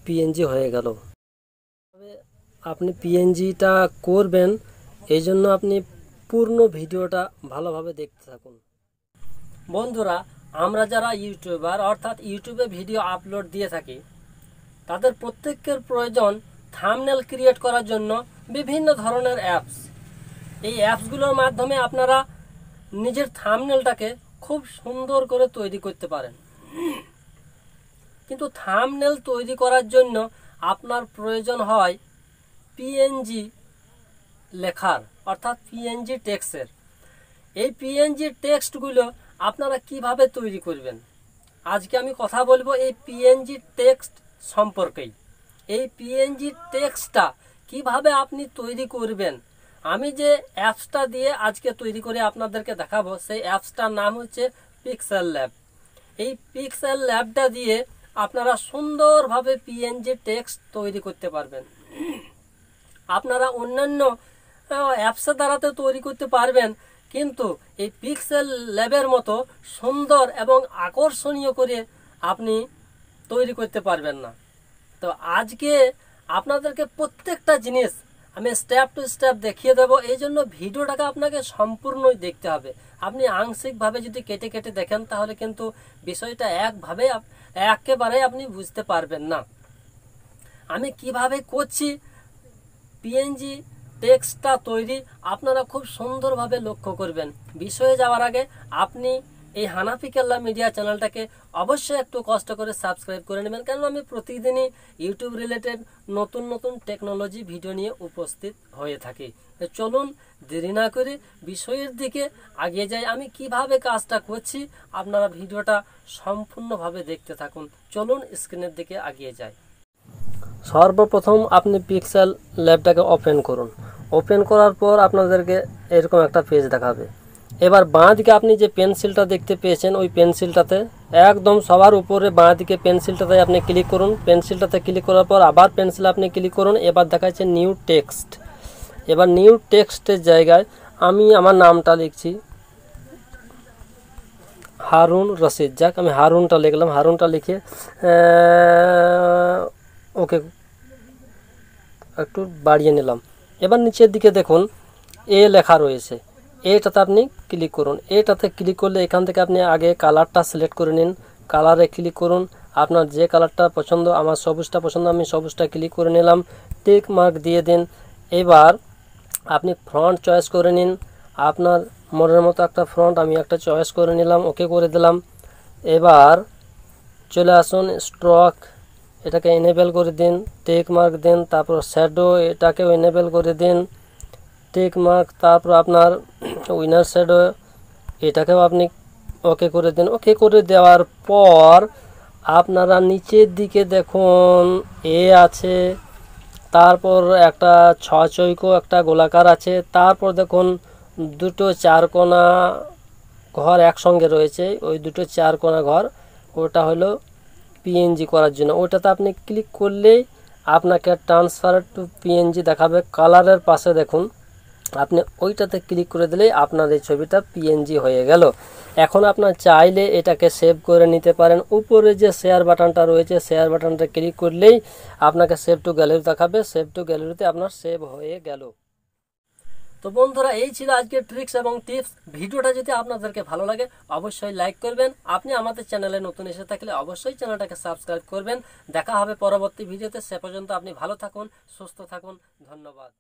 PNG হয়ে গেল। তবে আপনি পিএনজিটা করবেন, এই জন্য আপনি পূর্ণ ভিডিওটা ভালোভাবে দেখতে থাকুন। বন্ধুরা, আমরা যারা ইউটিউবার অর্থাৎ ইউটিউবে ভিডিও আপলোড দিয়ে থাকি, তাদের প্রত্যেকের প্রয়োজন থাম্বনেল ক্রিয়েট করার জন্য বিভিন্ন ধরনের অ্যাপস। এই অ্যাপসগুলোর মাধ্যমে আপনারা নিজের থাম্বনেলটাকে খুব সুন্দর করে তৈরি করতে পারেন। কিন্তু থাম্বনেল তৈরি করার জন্য আপনার প্রয়োজন হয় পিএনজি লেখার অর্থাৎ পিএনজি টেক্সটের। এই পিএনজি টেক্সটগুলো আপনারা কিভাবে তৈরি করবেন, আজকে আমি কথা বলবো এই পিএনজি টেক্সট সম্পর্কেই। এই পিএনজি টেক্সটটা কিভাবে আপনি তৈরি করবেন, আমি যে অ্যাপসটা দিয়ে আজকে তৈরি করে আপনাদেরকে দেখাবো, সেই অ্যাপসটার নাম হচ্ছে pixelLab। এই pixelLabটা দিয়ে আপনারা সুন্দরভাবে পিএনজি টেক্সট তৈরি করতে পারবেন। আপনারা অন্যান্য অ্যাপসের দ্বারাতে তৈরি করতে পারবেন, কিন্তু এই pixelLabের মতো সুন্দর এবং আকর্ষণীয় করে আপনি তৈরি করতে পারবেন না। তো আজকে আপনাদেরকে প্রত্যেকটা জিনিস আমি স্টেপ টু স্টেপ দেখিয়ে দেবো। এই জন্য ভিডিওটাকে আপনাকে সম্পূর্ণই দেখতে হবে। আপনি আংশিকভাবে যদি কেটে কেটে দেখেন তাহলে কিন্তু বিষয়টা একেবারে আপনি বুঝতে পারবেন না। আমি কিভাবে করছি পিএনজি টেক্সটটা তৈরি, আপনারা খুব সুন্দরভাবে লক্ষ্য করবেন। বিষয়ে যাওয়ার আগে আপনি এই হানাফি কেল্লা মিডিয়া চ্যানেলটাকে অবশ্যই একটু কষ্ট করে সাবস্ক্রাইব করে নেবেন, কারণ আমি প্রতিদিনই ইউটিউব রিলেটেড নতুন নতুন টেকনোলজি ভিডিও নিয়ে উপস্থিত হয়ে থাকি। চলুন দেরি না করে বিষয়ের দিকে এগিয়ে যাই। আমি কিভাবে কাজটা করছি আপনারা ভিডিওটা সম্পূর্ণভাবে দেখতে থাকুন। চলুন স্ক্রিনের দিকে এগিয়ে যাই। সর্বপ্রথম আপনি pixelLabটাকে ওপেন করুন। ওপেন করার পর আপনাদেরকে এরকম একটা পেজ দেখাবে। এবার বাঁ দিকে আপনি যে পেন্সিলটা দেখতে পেয়েছেন, ওই পেন্সিলটাতে একদম সবার উপরে বাঁ দিকে পেন্সিলটাতে আপনি ক্লিক করুন। পেন্সিলটাতে ক্লিক করার পর আবার পেন্সিল আপনি ক্লিক করুন। এবার দেখাচ্ছে নিউ টেক্সট। এবার নিউ টেক্সটের জায়গায় আমি আমার নামটা লিখছি হারুন রশিদ। যাক, আমি হারুনটা লিখলাম। হারুনটা লিখে ওকে একটু বাড়িয়ে নিলাম। এবার নিচের দিকে দেখুন এ লেখা রয়েছে, এটাতে আপনি ক্লিক করুন। এটাতে ক্লিক করলে এখান থেকে আপনি আগে কালারটা সিলেক্ট করে নিন। কালারে ক্লিক করুন, আপনার যে কালারটা পছন্দ। আমার সবুজটা পছন্দ, আমি সবুজটা ক্লিক করে নিলাম। টিক মার্ক দিয়ে দিন। এবার আপনি ফ্রন্ট চয়েস করে নিন, আপনার মনের মতো একটা ফ্রন্ট আমি একটা চয়েস করে নিলাম, ওকে করে দিলাম। এবার চলে আসুন স্ট্রোক, এটাকে এনেবেল করে দিন, টিক মার্ক দিন। তারপর শ্যাডো, এটাকেও এনেবেল করে দিন, টিক মার্ক। তারপর আপনার উইনার শ্যাডো, এটাকেও আপনি ওকে করে দিন। ওকে করে দেওয়ার পর আপনারা নিচের দিকে দেখুন এ আছে, তারপর একটা ছয়চৌকো একটা গোলাকার আছে, তারপর দেখুন দুটো চারকোনা ঘর একসঙ্গে রয়েছে। ওই দুটো চারকোনা ঘর, ওটা হলো পিএনজি করার জন্য। ওটাতে আপনি ক্লিক করলেই আপনাকে ট্রান্সফার টু পিএনজি দেখাবে। কালারের পাশে দেখুন, আপনি ওইটাতে ক্লিক করে দিলেই আপনার এই ছবিটা পিএনজি হয়ে গেল। এখন আপনার চাইলে এটাকে সেভ করে নিতে পারেন। উপরে যে শেয়ার বাটনটা রয়েছে, শেয়ার বাটনটা ক্লিক করলেই আপনাকে সেভ টু গ্যালারি দেখাবে। সেভ টু গ্যালারিতে আপনার সেভ হয়ে গেল। তো বন্ধুরা, এই ছিল আজকের ট্রিক্স এবং টিপস। ভিডিওটা যদি আপনাদেরকে ভালো লাগে অবশ্যই লাইক করবেন। আপনি আমাদের চ্যানেলে নতুন এসে থাকলে অবশ্যই চ্যানেলটাকে সাবস্ক্রাইব করবেন। দেখা হবে পরবর্তী ভিডিওতে। সে পর্যন্ত আপনি ভালো থাকুন, সুস্থ থাকুন। ধন্যবাদ।